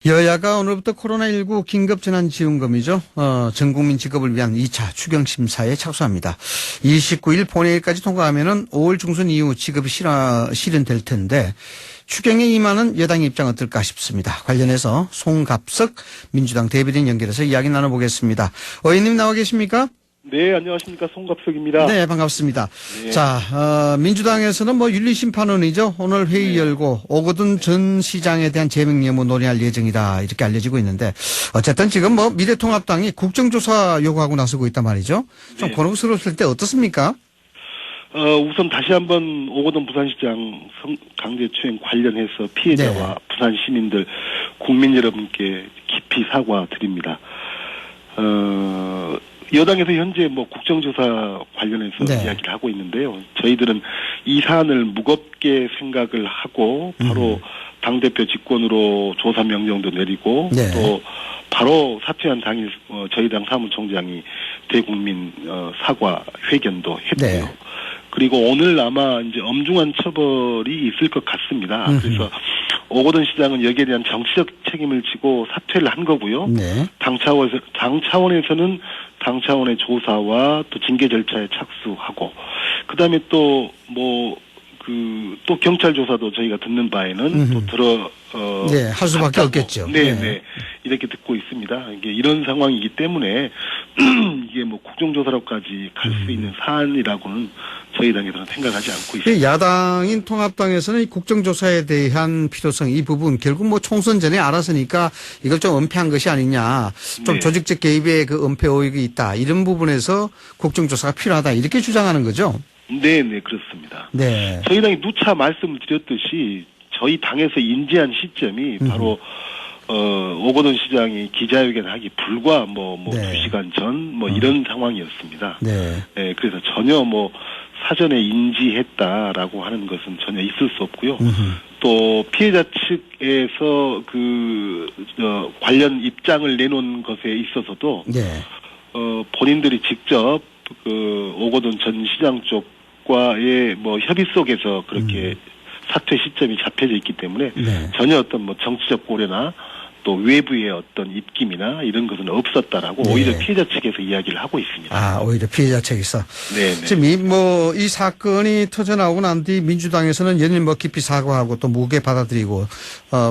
여야가 오늘부터 코로나19 긴급재난지원금이죠. 전 국민 지급을 위한 2차 추경심사에 착수합니다. 29일 본회의까지 통과하면은 5월 중순 이후 지급이 실현될 텐데 추경에 임하는 여당의 입장 어떨까 싶습니다. 관련해서 송갑석 민주당 대변인 연결해서 이야기 나눠보겠습니다. 의원님 나와 계십니까? 네, 안녕하십니까. 송갑석입니다. 네, 반갑습니다. 네. 자, 민주당에서는 윤리심판원이죠. 오늘 회의 열고 오거돈 전 시장에 대한 제명 여부 논의할 예정이다. 이렇게 알려지고 있는데 어쨌든 지금 미래통합당이 국정조사 요구하고 나서고 있단 말이죠. 좀 네. 곤혹스러웠을 때 어떻습니까? 우선 다시 한번 오거돈 부산시장 강제추행 관련해서 피해자와 네. 부산 시민들, 국민 여러분께 깊이 사과드립니다. 여당에서 현재 국정조사 관련해서 네. 이야기를 하고 있는데요. 저희들은 이 사안을 무겁게 생각을 하고 바로 당대표 직권으로 조사 명령도 내리고 네. 또 바로 사퇴한 당일 저희 당 사무총장이 대국민 사과 회견도 했고요. 네. 그리고 오늘 아마 이제 엄중한 처벌이 있을 것 같습니다. 그래서 오거돈 시장은 여기에 대한 정치적 책임을 지고 사퇴를 한 거고요. 네. 당 차원에서는 당 차원의 조사와 또 징계 절차에 착수하고, 그 다음에 또 경찰 조사도 저희가 듣는 바에는 또 네, 할 수밖에 없겠죠. 네, 네. 네. 이렇게 듣고 있습니다. 이게 이런 상황이기 때문에 이게 국정조사로까지 갈 수 있는 사안이라고는 저희 당에서는 생각하지 않고 있습니다. 야당인 통합당에서는 이 국정조사에 대한 필요성 이 부분 결국 총선 전에 알았으니까 이걸 좀 은폐한 것이 아니냐. 좀 네. 조직적 개입의 은폐 의혹이 있다. 이런 부분에서 국정조사가 필요하다. 이렇게 주장하는 거죠. 네, 네, 그렇습니다. 네. 저희 당이 누차 말씀을 드렸듯이 저희 당에서 인지한 시점이 바로 오거돈 시장이 기자회견하기 불과 네. 2시간 전 이런 상황이었습니다. 네. 네, 그래서 전혀 사전에 인지했다라고 하는 것은 전혀 있을 수 없고요. 또 피해자 측에서 관련 입장을 내놓은 것에 있어서도 네. 본인들이 직접 오거돈 전 시장 쪽과의 협의 속에서 그렇게 사퇴 시점이 잡혀져 있기 때문에 네. 전혀 어떤 정치적 고려나 또 외부의 어떤 입김이나 이런 것은 없었다라고 네. 오히려 피해자 측에서 이야기를 하고 있습니다. 아, 오히려 피해자 측에서. 네. 지금 이 사건이 터져나오고 난 뒤 민주당에서는 연일 깊이 사과하고 또 무게 받아들이고,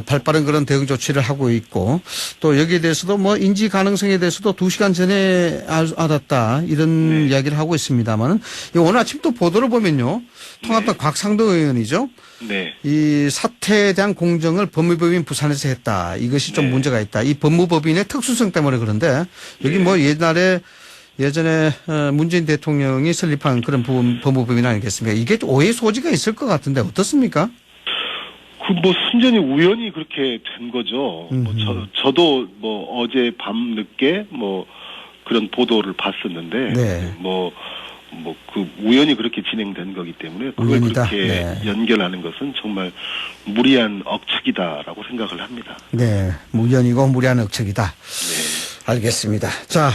발빠른 그런 대응 조치를 하고 있고, 또 여기에 대해서도 인지 가능성에 대해서도 2시간 전에 알았다. 이런 이야기를 하고 있습니다만은, 오늘 아침 또 보도를 보면요. 통합당 곽상도 의원이죠. 네. 이 사태에 대한 공정을 법무법인 부산에서 했다. 이것이 좀 네. 문제가 있다. 이 법무법인의 특수성 때문에 그런데 여기 예전에 문재인 대통령이 설립한 그런 법무법인 아니겠습니까? 이게 오해 소지가 있을 것 같은데 어떻습니까? 순전히 우연히 그렇게 된 거죠. 저도 어제 밤 늦게 그런 보도를 봤었는데, 네. 우연히 그렇게 진행된 거기 때문에 그걸 우연이다. 그렇게 네. 연결하는 것은 정말 무리한 억측이다라고 생각을 합니다. 네. 우연이고 무리한 억측이다. 네. 알겠습니다. 자,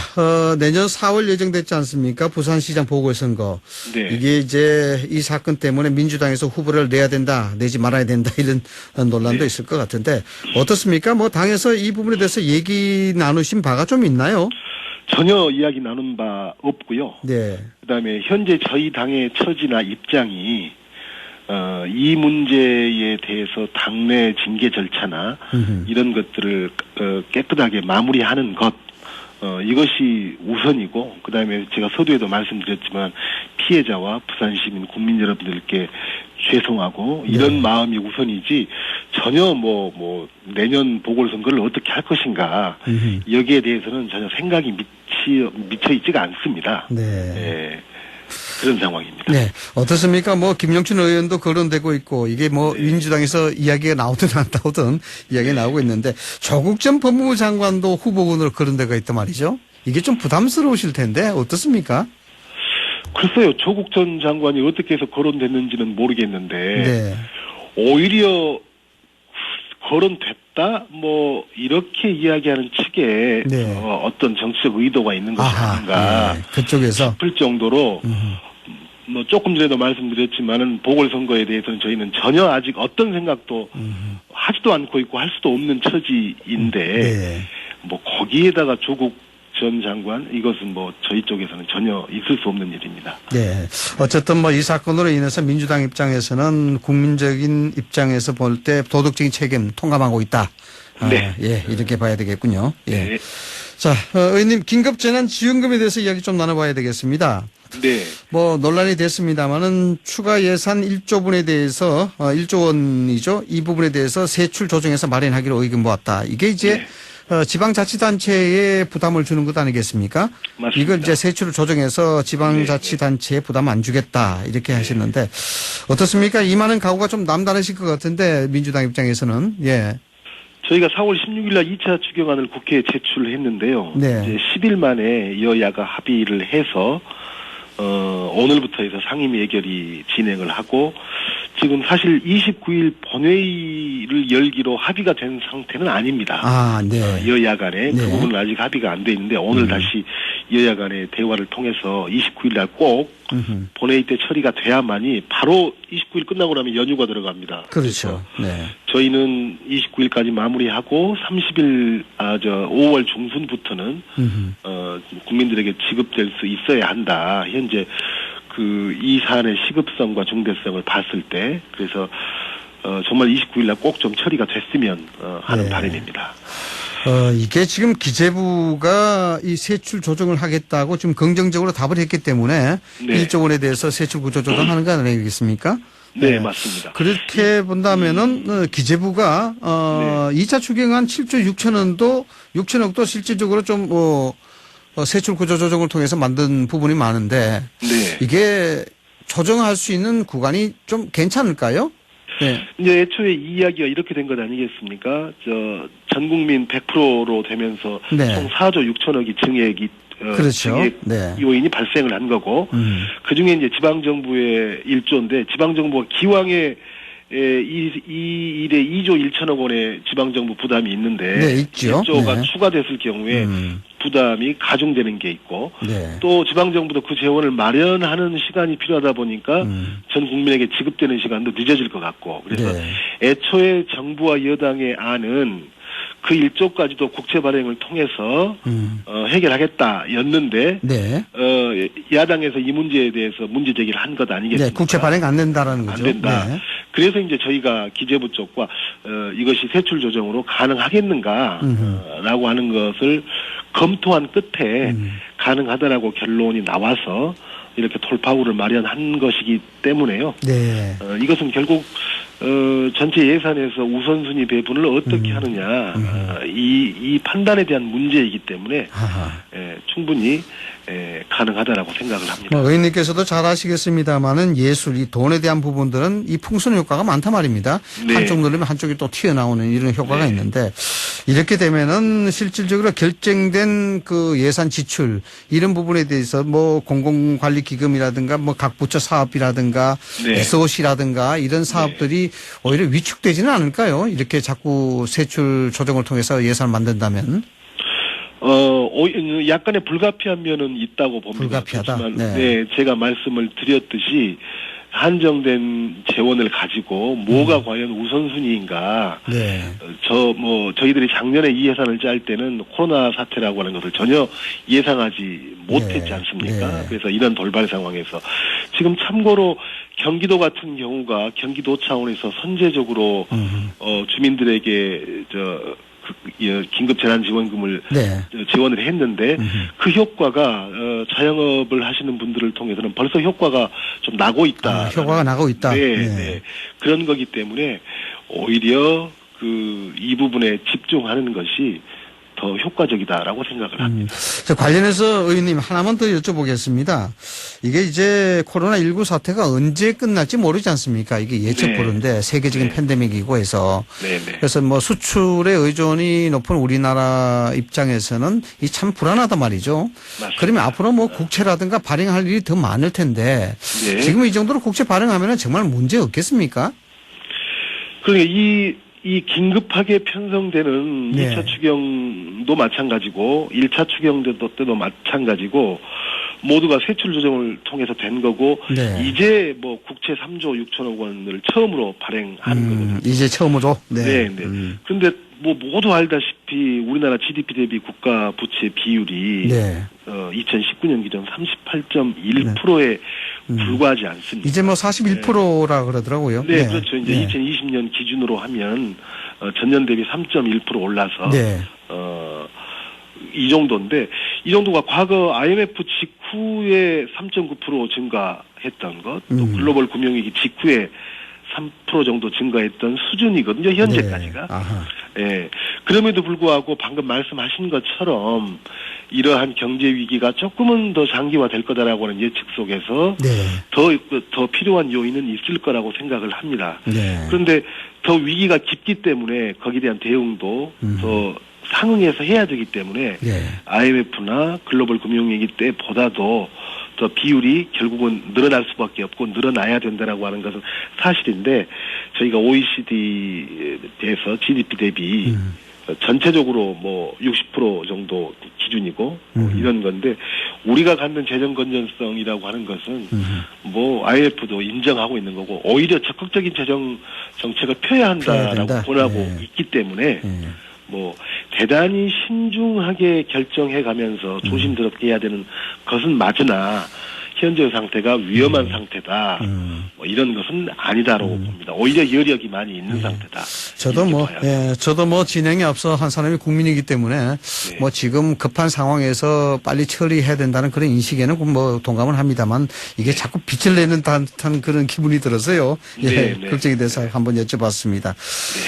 내년 4월 예정됐지 않습니까? 부산시장 보궐선거. 네. 이게 이제 이 사건 때문에 민주당에서 후보를 내야 된다, 내지 말아야 된다 이런 논란도 네. 있을 것 같은데 어떻습니까? 당에서 이 부분에 대해서 얘기 나누신 바가 좀 있나요? 전혀 이야기 나눈 바 없고요. 네. 그다음에 현재 저희 당의 처지나 입장이 이 문제에 대해서 당내 징계 절차나 이런 것들을 깨끗하게 마무리하는 것 이것이 우선이고, 그다음에 제가 서두에도 말씀드렸지만 피해자와 부산 시민 국민 여러분들께 죄송하고 이런 마음이 우선이지 전혀 내년 보궐선거를 어떻게 할 것인가 여기에 대해서는 전혀 생각이 미쳐 있지가 않습니다. 네. 네. 그런 상황입니다. 네. 어떻습니까? 김영춘 의원도 거론되고 있고, 이게 민주당에서 이야기가 나오든 안 나오든 이야기가 나오고 있는데, 조국 전 법무부 장관도 후보군으로 거론되고 있단 말이죠. 이게 좀 부담스러우실 텐데, 어떻습니까? 글쎄요, 조국 전 장관이 어떻게 해서 거론됐는지는 모르겠는데, 네. 오히려 거론됐다? 이렇게 이야기하는 측에 네. 어떤 정치적 의도가 있는 것이 아닌가 네. 그쪽에서 싶을 정도로 조금 전에도 말씀드렸지만은 보궐선거에 대해서는 저희는 전혀 아직 어떤 생각도 하지도 않고 있고 할 수도 없는 처지인데 네. 뭐 거기에다가 조국 전 장관 이것은 뭐 저희 쪽에서는 전혀 있을 수 없는 일입니다. 네. 어쨌든 뭐 이 사건으로 인해서 민주당 입장에서는 국민적인 입장에서 볼 때 도덕적인 책임 통감하고 있다. 네. 예, 이렇게 봐야 되겠군요. 예. 네. 자, 의원님 긴급재난지원금에 대해서 이야기 좀 나눠봐야 되겠습니다. 네. 뭐 논란이 됐습니다만은 추가 예산 1조 분에 대해서 1조 원이죠. 이 부분에 대해서 세출 조정해서 마련하기로 의견 모았다. 이게 이제 네. 지방자치단체에 부담을 주는 것 아니겠습니까? 맞습니다. 이걸 이제 세출을 조정해서 지방자치단체에 부담 안 주겠다 이렇게 하시는데 어떻습니까? 이 많은 각오가 좀 남다르실 것 같은데 민주당 입장에서는 예. 저희가 4월 16일 날 2차 추경안을 국회에 제출을 했는데요. 네. 이제 10일 만에 여야가 합의를 해서 오늘부터 해서 상임 예결이 진행을 하고 지금 사실 29일 본회의를 열기로 합의가 된 상태는 아닙니다. 아, 네. 여야 간에 네. 그 부분은 아직 합의가 안 돼 있는데 오늘 다시 여야 간의 대화를 통해서 29일 날 꼭 본회의 때 처리가 돼야만이 바로 29일 끝나고 나면 연휴가 들어갑니다. 그렇죠. 네. 저희는 29일까지 마무리하고 30일 5월 중순부터는 국민들에게 지급될 수 있어야 한다. 현재 이 사안의 시급성과 중대성을 봤을 때 그래서 정말 29일 날 꼭 좀 처리가 됐으면 하는 네. 바람입니다. 이게 지금 기재부가 이 세출 조정을 하겠다고 지금 긍정적으로 답을 했기 때문에 네. 1조 원에 대해서 세출 구조 조정하는 거 아니겠습니까? 네, 맞습니다. 그렇게 본다면은 기재부가 2차 추경안 7조 6천억도 실질적으로 좀 세출 구조 조정을 통해서 만든 부분이 많은데 네. 이게 조정할 수 있는 구간이 좀 괜찮을까요? 네. 이제 애초에 이 이야기가 이렇게 된 것 아니겠습니까? 전 국민 100%로 되면서 네. 총 4조 6천억이 증액이 그렇죠. 증액 네. 요인이 발생을 한 거고 그 중에 이제 지방정부의 1조인데 지방정부가 기왕에 이 일에 2조 1천억 원의 지방정부 부담이 있는데 네, 있죠. 1조가 네. 추가됐을 경우에 부담이 가중되는 게 있고 네. 또 지방정부도 그 재원을 마련하는 시간이 필요하다 보니까 전 국민에게 지급되는 시간도 늦어질 것 같고 그래서 네. 애초에 정부와 여당의 안은 그 1조까지도 국채 발행을 통해서 해결하겠다였는데 네. 야당에서 이 문제에 대해서 문제 제기를 한 것 아니겠습니까? 네, 국채 발행 안 된다라는 거죠. 안 된다. 네. 그래서 이제 저희가 기재부 쪽과 이것이 세출 조정으로 가능하겠는가라고 하는 것을 검토한 끝에 가능하다라고 결론이 나와서 이렇게 돌파구를 마련한 것이기 때문에요. 네. 이것은 결국 전체 예산에서 우선순위 배분을 어떻게 하느냐 이 판단에 대한 문제이기 때문에 충분히 가능하다라고 생각을 합니다. 의원님께서도 잘 아시겠습니다만은 예술, 이 돈에 대한 부분들은 이 풍선 효과가 많단 말입니다. 네. 한쪽 누르면 한쪽이 또 튀어나오는 이런 효과가 네. 있는데 이렇게 되면은 실질적으로 결정된 그 예산 지출 이런 부분에 대해서 뭐 공공관리기금이라든가 뭐 각 부처 사업이라든가 네. SOC라든가 이런 사업들이 오히려 위축되지는 않을까요? 이렇게 자꾸 세출 조정을 통해서 예산을 만든다면. 약간의 불가피한 면은 있다고 봅니다. 불가피하다. 그렇지만, 네. 네, 제가 말씀을 드렸듯이 한정된 재원을 가지고 뭐가 과연 우선순위인가. 네. 저희들이 작년에 이 예산을 짤 때는 코로나 사태라고 하는 것을 전혀 예상하지 못했지 네. 않습니까? 네. 그래서 이런 돌발 상황에서 지금 참고로 경기도 같은 경우가 경기도 차원에서 선제적으로 주민들에게 긴급 재난지원금을 네. 지원을 했는데 그 효과가 자영업을 하시는 분들을 통해서는 벌써 효과가 좀 나고 있다. 효과가 나고 있다. 네, 네. 네. 그런 거기 때문에 오히려 이 부분에 집중하는 것이 더 효과적이다라고 생각을 합니다. 자, 관련해서 의원님 하나만 더 여쭤보겠습니다. 이게 이제 코로나19 사태가 언제 끝날지 모르지 않습니까? 이게 예측 네. 불허인데 세계적인 네. 팬데믹이고 해서 네네. 그래서 뭐 수출에 의존이 높은 우리나라 입장에서는 이 참 불안하단 말이죠. 맞습니다. 그러면 앞으로 뭐 국채라든가 발행할 일이 더 많을 텐데 네. 지금 이 정도로 국채 발행하면 정말 문제 없겠습니까? 그러니까 이 긴급하게 편성되는 네. 2차 추경도 마찬가지고 1차 추경 때도 마찬가지고 모두가 세출 조정을 통해서 된 거고 네. 이제 뭐 국채 3조 6천억 원을 처음으로 발행하는 거거든요. 이제 처음으로. 네. 그런데 뭐 모두 알다시피 우리나라 GDP 대비 국가 부채 비율이 네. 2019년 기준 38.1%에 불과하지 않습니다. 이제 뭐 41%라 그러더라고요. 네, 그렇죠. 이제 2020년 기준으로 하면 전년 대비 3.1% 올라서 네. 이 정도인데 이 정도가 과거 IMF 직후에 3.9% 증가했던 것, 또 글로벌 금융위기 직후에 3% 정도 증가했던 수준이거든요. 현재까지가. 네. 예. 그럼에도 불구하고 방금 말씀하신 것처럼 이러한 경제 위기가 조금은 더 장기화될 거다라고 하는 예측 속에서 네. 더 필요한 요인은 있을 거라고 생각을 합니다. 네. 그런데 더 위기가 깊기 때문에 거기에 대한 대응도 더 상응해서 해야 되기 때문에 네. IMF나 글로벌 금융위기 때보다도 더 비율이 결국은 늘어날 수밖에 없고 늘어나야 된다라고 하는 것은 사실인데 저희가 OECD에서 GDP 대비 전체적으로 뭐 60% 정도 기준이고 이런 건데 우리가 갖는 재정 건전성이라고 하는 것은 뭐 IMF도 인정하고 있는 거고 오히려 적극적인 재정 정책을 펴야 한다라고 권하고 있기 때문에 뭐 대단히 신중하게 결정해 가면서 조심스럽게 해야 되는 것은 맞으나 현재 상태가 위험한 상태다. 뭐 이런 것은 아니다라고 봅니다. 오히려 여력이 많이 있는 상태다. 저도 뭐 진행에 앞서 한 사람이 국민이기 때문에 뭐 지금 급한 상황에서 빨리 처리해야 된다는 그런 인식에는 뭐 동감을 합니다만 이게 자꾸 빛을 내는 듯한 그런 기분이 들어서요. 걱정이 돼서 한번 여쭤봤습니다.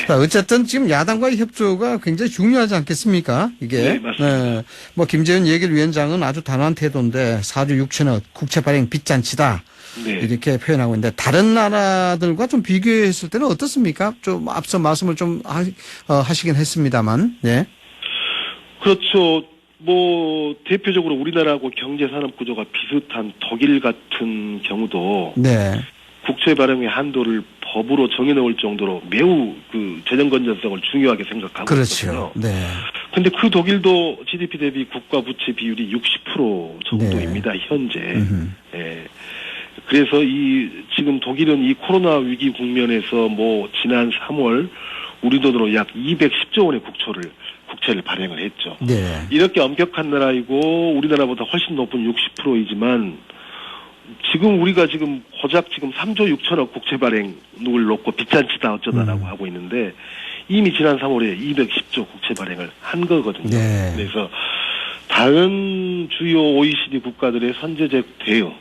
자, 어쨌든 지금 야당과의 협조가 굉장히 중요하지 않겠습니까? 이게. 네, 맞습니다. 뭐 김재현 예결위원장은 아주 단호한 태도인데 4조 6천억 국채 발행 빚잔치다. 이렇게 표현하고 있는데 다른 나라들과 좀 비교했을 때는 어떻습니까? 좀 앞서 말씀을 좀 하시긴 했습니다만. 네. 그렇죠. 뭐 대표적으로 우리나라하고 경제 산업 구조가 비슷한 독일 같은 경우도 네. 국채 발행의 한도를 법으로 정해놓을 정도로 매우 그 재정 건전성을 중요하게 생각하고 있거든요. 그렇죠. 네. 근데 그 독일도 GDP 대비 국가 부채 비율이 60% 정도입니다. 현재. 예. 그래서 지금 독일은 이 코로나 위기 국면에서 뭐 지난 3월 우리 돈으로 약 210조 원의 국채를 발행을 했죠. 네. 이렇게 엄격한 나라이고 우리나라보다 훨씬 높은 60%이지만 지금 우리가 고작 3조 6천억 국채 발행을 놓고 빚잔치다 어쩌다라고 하고 있는데 이미 지난 3월에 210조 국채 발행을 한 거거든요. 네. 그래서 다른 주요 OECD 국가들의 선제적 대응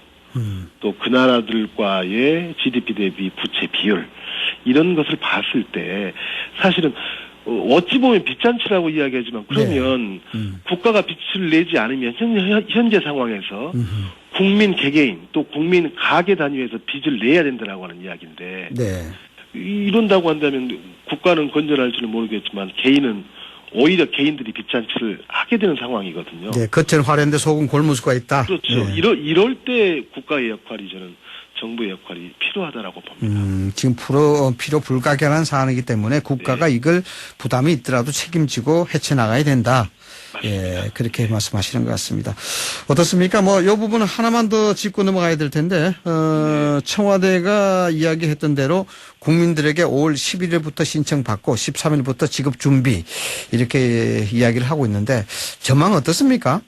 또 그 나라들과의 GDP 대비 부채 비율 이런 것을 봤을 때 사실은 어찌 보면 빚잔치라고 이야기하지만 그러면 국가가 빚을 내지 않으면 현재 상황에서 국민 개개인 또 국민 가계 단위에서 빚을 내야 된다라고 하는 이야기인데 이런다고 한다면 국가는 건전할지는 모르겠지만 개인은 오히려 개인들이 빚잔치를 하게 되는 상황이거든요. 네, 겉은 화려한데 속은 골무수가 있다. 그렇죠. 네. 이럴 때 국가의 역할이 저는 정부의 역할이 필요하다라고 봅니다. 지금 필요 불가결한 사안이기 때문에 국가가 이걸 부담이 있더라도 책임지고 헤쳐나가야 된다. 예, 그렇게 말씀하시는 것 같습니다. 어떻습니까? 뭐, 이 부분은 하나만 더 짚고 넘어가야 될 텐데, 청와대가 이야기했던 대로 국민들에게 5월 11일부터 신청받고 13일부터 지급 준비, 이렇게 이야기를 하고 있는데, 전망 어떻습니까?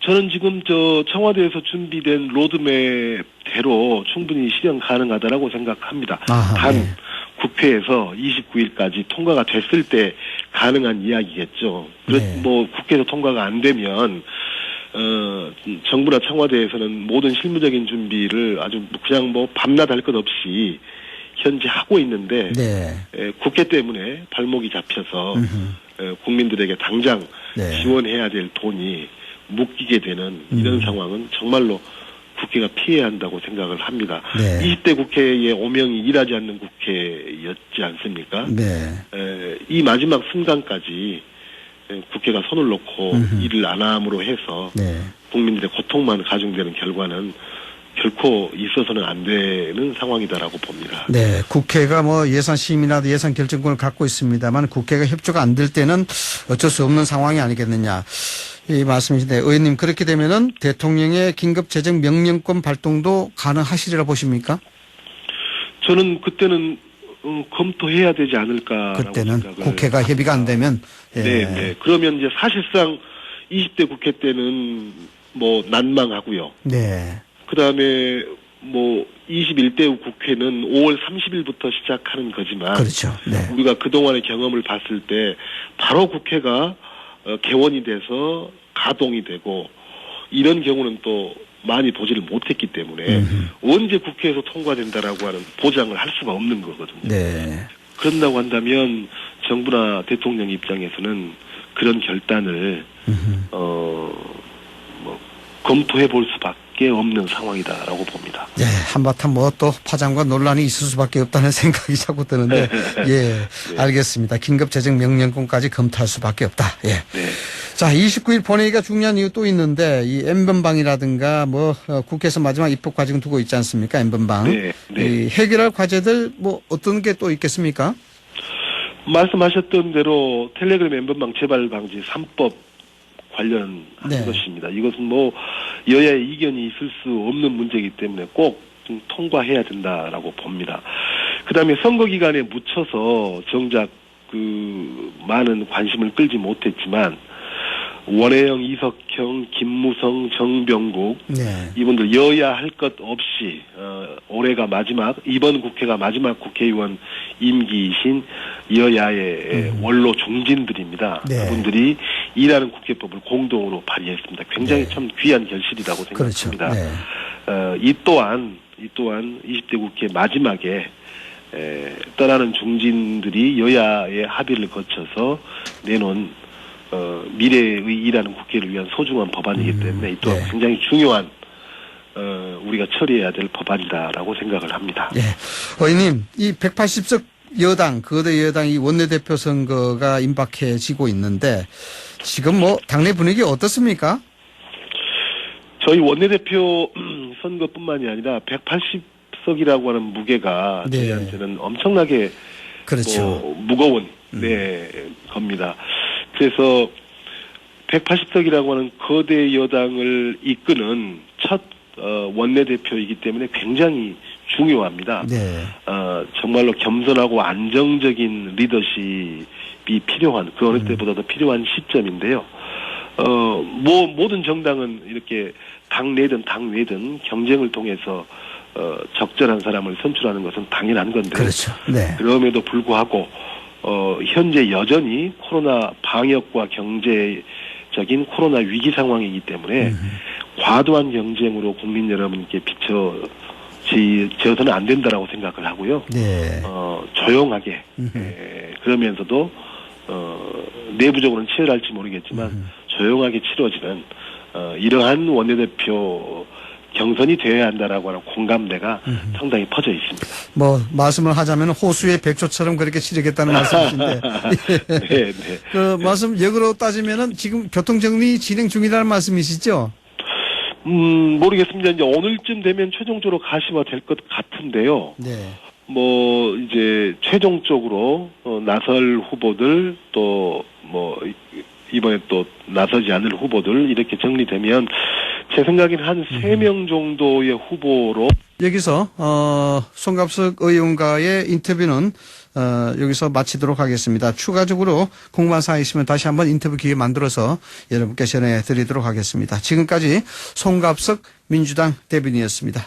저는 지금 청와대에서 준비된 로드맵대로 충분히 실현 가능하다라고 생각합니다. 단 국회에서 29일까지 통과가 됐을 때 가능한 이야기겠죠. 뭐 국회에서 통과가 안 되면 정부나 청와대에서는 모든 실무적인 준비를 아주 그냥 뭐 밤낮 할 것 없이 현재 하고 있는데 국회 때문에 발목이 잡혀서 국민들에게 당장 지원해야 될 돈이 묶이게 되는 이런 상황은 정말로 국회가 피해야 한다고 생각을 합니다. 20대 국회의 오명이 일하지 않는 국회였지 않습니까? 이 마지막 순간까지 국회가 손을 놓고 일을 안 함으로 해서 국민들의 고통만 가중되는 결과는 결코 있어서는 안 되는 상황이다라고 봅니다. 네, 국회가 뭐 예산 심의나 예산 결정권을 갖고 있습니다만 국회가 협조가 안 될 때는 어쩔 수 없는 상황이 아니겠느냐. 이 말씀이신데 의원님 그렇게 되면은 대통령의 긴급재정 명령권 발동도 가능하시리라 보십니까? 저는 그때는 검토해야 되지 않을까라고 그때는 생각을 국회가 협의가 안 되면 예. 네. 그러면 이제 사실상 20대 국회 때는 뭐 난망하고요. 네. 그다음에 뭐 21대 국회는 5월 30일부터 시작하는 거지만 그렇죠. 네. 우리가 그동안의 경험을 봤을 때 바로 국회가 개원이 돼서 가동이 되고 이런 경우는 또 많이 보지를 못했기 때문에 언제 국회에서 통과된다라고 하는 보장을 할 수가 없는 거거든요. 네. 그런다고 한다면 정부나 대통령 입장에서는 그런 결단을 뭐 검토해 볼 수밖에 없는 상황이다라고 봅니다. 예, 한바탕 뭐 또 파장과 논란이 있을 수밖에 없다는 생각이 자꾸 드는데, 예, 네. 알겠습니다. 긴급재정명령권까지 검토할 수밖에 없다. 예. 네. 자, 29일 본회의가 중요한 이유 또 있는데, 이 N번방이라든가 뭐, 국회에서 마지막 입법 과정 두고 있지 않습니까? N번방. 네. 이 해결할 과제들 뭐 어떤 게 또 있겠습니까? 말씀하셨던 대로 텔레그램 N번방 재발 방지 3법 관련한 네. 것입니다. 이것은 뭐 여야의 이견이 있을 수 없는 문제이기 때문에 꼭 좀 통과해야 된다라고 봅니다. 그다음에 선거 기간에 묻혀서 정작 그 많은 관심을 끌지 못했지만 원혜영, 이석형, 김무성, 정병국 네. 이분들 여야 할 것 없이 올해가 마지막 이번 국회가 마지막 국회의원 임기이신 여야의 원로 중진들입니다. 네. 그분들이 일하는 국회법을 공동으로 발의했습니다. 굉장히 네. 참 귀한 결실이라고 그렇죠. 생각합니다. 네. 이 또한 20대 국회 마지막에 떠나는 중진들이 여야의 합의를 거쳐서 내놓은 미래의 일하는 국회를 위한 소중한 법안이기 때문에 이 또한 네. 굉장히 중요한 우리가 처리해야 될 법안이다라고 생각을 합니다. 예. 의원님, 이 180석 여당, 거대 여당 이 원내대표 선거가 임박해지고 있는데 지금 뭐 당내 분위기 어떻습니까? 저희 원내대표 선거뿐만이 아니라 180석이라고 하는 무게가 네. 저희한테는 엄청나게 그렇죠. 무거운 겁니다. 그래서 180석이라고 하는 거대 여당을 이끄는 첫 원내대표이기 때문에 굉장히 중요합니다. 네. 정말로 겸손하고 안정적인 리더십이 필요한 그 어느 때보다도 필요한 시점인데요. 모든 정당은 이렇게 당내든 당외든 경쟁을 통해서 적절한 사람을 선출하는 것은 당연한 건데. 그렇죠. 네. 그럼에도 불구하고 현재 여전히 코로나 방역과 경제적인 코로나 위기 상황이기 때문에 과도한 경쟁으로 국민 여러분께 비춰져서는 안 된다라고 생각을 하고요. 네. 조용하게 그러면서도 내부적으로는 치열할지 모르겠지만 조용하게 치러지는 이러한 원내대표 경선이 되어야 한다라고 하는 공감대가 상당히 퍼져 있습니다. 뭐 말씀을 하자면 호수의 백조처럼 그렇게 치르겠다는 말씀이신데 네. 그 말씀 역으로 따지면은 지금 교통정리 진행 중이라는 말씀이시죠? 모르겠습니다. 이제 오늘쯤 되면 최종적으로 가시화 될 것 같은데요. 네. 뭐 이제 최종적으로 나설 후보들 또 뭐 이번에 또 나서지 않을 후보들 이렇게 정리되면 제 생각에는 한 3명 정도의 후보로 여기서 송갑석 의원과의 인터뷰는 여기서 마치도록 하겠습니다. 추가적으로 궁금한 사항이 있으면 다시 한번 인터뷰 기회 만들어서 여러분께 전해드리도록 하겠습니다. 지금까지 송갑석 민주당 대변인이었습니다.